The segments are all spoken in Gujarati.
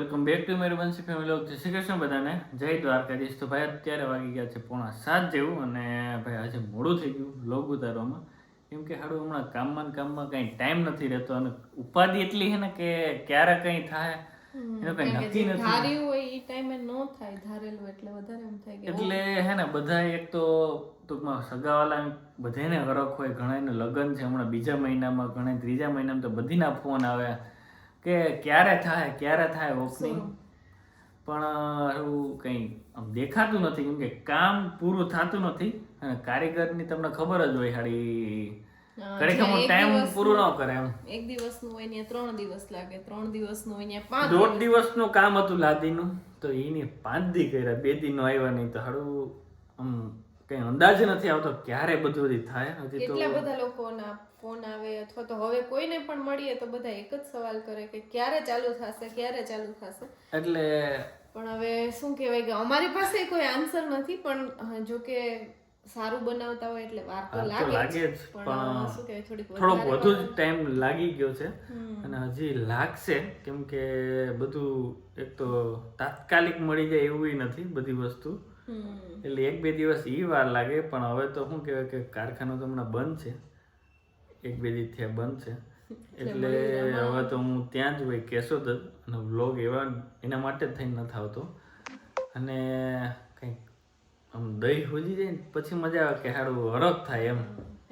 Welcome back to marry વંશી family of. જય શ્રી કૃષ્ણ બધાને, જય દ્વારકાધીશ. તો ભાઈ અત્યારે વાગી ગયા છે 6:45 જેવું, અને ભાઈ આજે મોડું થઈ ગયું વ્લોગ ઉતારવામાં, કેમ કે હાડું હમણાં કામમાં કંઈ ટાઈમ નથી રહેતો, અને ઉપાધિ એટલી છે ને કે ક્યારે કંઈ થાય એનું કંઈ નક્કી નથી. ધાર્યું હોય એ ટાઈમે નો થાય, ધારેલું એટલે વધારે એમ થાય કે એટલે હે ને બધા એક તો ટૂંકમાં સગાવાલા બધાને હરખ હોય, ઘણાને લગ્ન છે હમણાં બીજા મહિનામાં, ઘણા ત્રીજા મહિનામાં, તો બધીના ફોન આવે કે ક્યારે થાય ઓપનિંગ, પણ એવું કંઈ આમ દેખાતું નથી, કેમ કે કામ પૂરું થતું નથી. અને કારીગરની તમને ખબર જ હોય હાડી ખરેખર ટાઈમ પૂરું ન કરે. એમ એક દિવસનું હોય ને 3 દિવસ લાગે, 3 દિવસનું હોય ને 5 દોઢ દિવસનું કામ હતું લાદીનું, તો એની 5 દી કર્યા, 2 દી નો આવ્યા નહીં. તો હાડું આમ કઈ અંદાજ નથી આવતો ક્યારે બધું થાય. હજી તો કેટલા બધા લોકોના ફોન આવે, અથવા તો હવે કોઈને પણ મળીએ તો બધા એક જ સવાલ કરે કે ક્યારે ચાલુ થશે. એટલે પણ હવે શું કહેવાય કે અમારી પાસે કોઈ આન્સર નથી, પણ જો કે સારું બનાવતા હોય એટલે વાર તો લાગે જ, પણ શું કહેવાય થોડોક વધુ જ ટાઈમ લાગી ગયો છે, અને હજી લાગશે, કેમ કે બધું એક તો તાત્કાલિક મળી જાય એવું નથી બધી વસ્તુ, એટલે 1-2 દિવસ વાર લાગે. પણ હવે તો શું કહેવાય કે કારખાનું તો હમણાં બંધ છે, 1-2 દિવસ થયા બંધ છે, એટલે હવે તો હું ત્યાં જ હોય કેશોદ જ, અને વ્લોગ એના માટે જ થઈને નથી આવતો. અને કંઈક આમ દહીં હોજી જાય ને પછી મજા આવે કે સારું હરખ થાય એમ.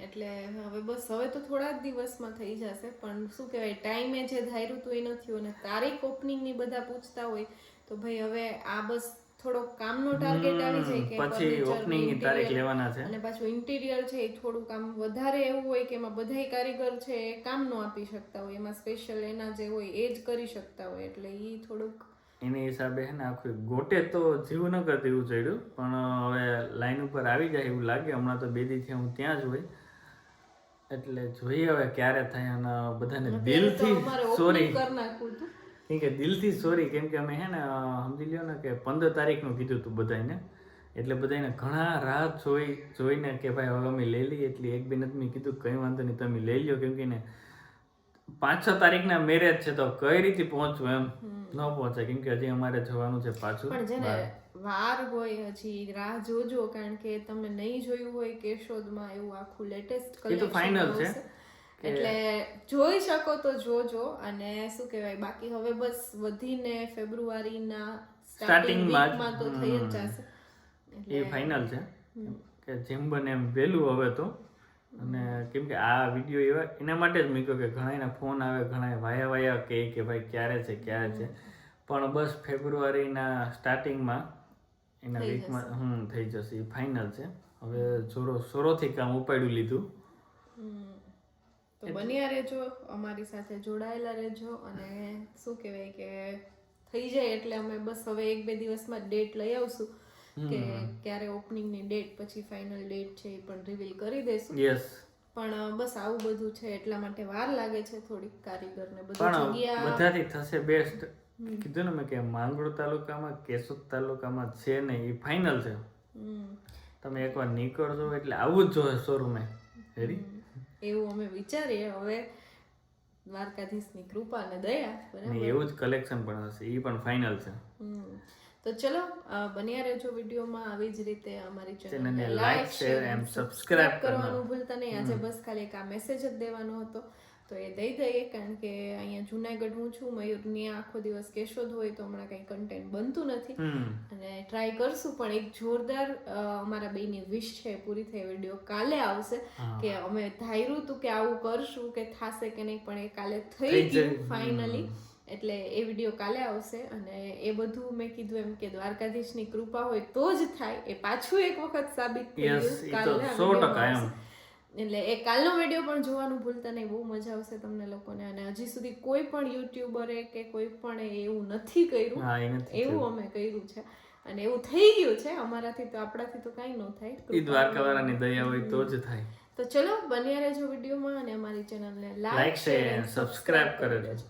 એટલે હવે તો થોડા જ દિવસમાં થઈ જશે, પણ શું કહેવાય ટાઈમે જે ધાર્યું હતું એ નથી, અને તારીખ ઓપનિંગની બધા પૂછતા હોય તો ભાઈ હવે આ બસ થોડોક કામનો ટાર્ગેટ આવી જાય કે પછી ઓપનિંગની તારીખ લેવાના છે, અને પાછું ઇન્ટિરિયર છે એ થોડું કામ વધારે એવું હોય કે એમાં બધાય કારીગર છે એ કામ નો આપી શકતા હોય, એમાં સ્પેશિયલ એના જે હોય એ જ કરી શકતા હોય, એટલે એ થોડુંક એની હિસાબે હે ને આખું ગોટે તો જીવ ન કરતી એવું ચડ્યું, પણ હવે લાઈન ઉપર આવી જાય એવું લાગે. હમણાં તો 2 દીથી હું ત્યાં જ હોય, એટલે જોઈએ હવે ક્યારે થાય. અને બધાને દિલથી સોરી, કેમ કે દિલથી સોરી, કેમ કે અમે હે ને સમજી લ્યો ને કે 15 તારીખનું કીધું હતું બધાને, એટલે બધાને ઘણા રાહ જોઈને કે ભાઈ હવે અમે લઈ લઈએ, એટલે 1-2 નથી મેં કીધું કંઈ વાંધો નહીં તમે લઈ લો, કેમ કે ને 5-6 તારીખના મેરેજ છે, તો કઈ રીતે પહોંચવું એમ ન પહોંચે, કેમ કે હજી અમારે જવાનું છે પાછું. પણ જેને વાર હોય હજી રાહ જોજો, કારણ કે તમે નહીં જોયું હોય કેશોદમાં એવું આખું લેટેસ્ટ કલેક્શન ફાઇનલ છે, એટલે જોઈ શકો તો જોજો. અને શું કહેવાય બાકી હવે બસ વધીને ફેબ્રુઆરીના સ્ટાર્ટિંગમાં તો થઈ જ જશે, એ ફાઇનલ છે કે જેમ બને એમ વહેલું હવે તો. અને કેમ કે આ વિડીયો એના માટે જ મૂક્યો કે ઘણાના ફોન આવે, ઘણા વાયા કે ભાઈ ક્યારે છે, પણ બસ ફેબ્રુઆરીના સ્ટાર્ટિંગમાં એના વીકમાં થઈ જશે, એ ફાઇનલ છે. હવે સોરોથી કામ ઉપાડ્યું લીધું. તો બન્યા રહેજો, અમારી સાથે જોડાયેલા રહેજો, અને શું કહેવાય કે થઈ જાય એટલે અમે બસ હવે 1-2 દિવસમાં ડેટ લઈ આવશું કે ક્યારે ઓપનિંગની ડેટ, પછી ફાઇનલ ડેટ છે એ પણ રિવીલ કરી દેશું. પણ બસ આવું બધું છે, એટલા માટે વાર લાગે છે થોડીક કારીગરને. પણ બધાથી થશે બેસ્ટ. કીધું ને મેં કે માંગરોળ તાલુકામાં, કેશોદ તાલુકામાં છે ને એ ફાઇનલ છે. તમે એકવાર નીકળજો એટલે આવું જ જોઈએ શોરૂમે. એવું અમે વિચારીએ, હવે દ્વારકાધીશની કૃપા અને દયા, બરાબર એવું જ કલેક્શન પણ હશે, એ પણ ફાઇનલ છે. તો ચલો બન્યા રહેજો વિડીયોમાં. આવી જ રીતે અમારી ચેનલને લાઈક, શેર એન્ડ સબસ્ક્રાઇબ કરવાનું ભૂલતા નહીં. આજે બસ ખાલી એક આ મેસેજ જ દેવાનો હતો, તો એ દઈ દઈએ, કારણ કે અહીંયા જુનાગઢ હું છું, મયુરની આખો દિવસ કેશોદ હોય, તો હમણાં કંઈ કન્ટેન્ટ બનતું નથી, અને ટ્રાય કરશું. પણ એક જોરદાર અમારા બેની વિશ છે પૂરી થઈ, વિડીયો કાલે આવશે, કે અમે ધાર્યું હતું કે આવું કરશું કે થશે કે નહીં, પણ એ કાલે થઈ ગયું ફાઇનલી, એટલે એ વિડીયો કાલે આવશે. અને એ બધું મેં કીધું એમ કે દ્વારકાધીશની કૃપા હોય તો જ થાય, એ પાછું એક વખત સાબિત થઈ ગયું. એટલે એ કાલનો વિડીયો પણ જોવાનું ભૂલતા નહીં, બહુ મજા આવશે તમને લોકોને. અને હજી સુધી કોઈ પણ યુટ્યુબરે કે કોઈ પણ એવું નથી કર્યું, એવું અમે કર્યું છે, અને એવું થઈ ગયું છે અમારાથી. તો આપણાથી તો કાંઈ ન થાય, દ્વારકાવાળાની દયા હોય તો જ થાય. તો ચલો બન્યા રહેજો વિડીયોમાં, અને અમારી ચેનલને લાઈક, શેર એન્ડ સબસ્ક્રાઇબ કરી દેજો.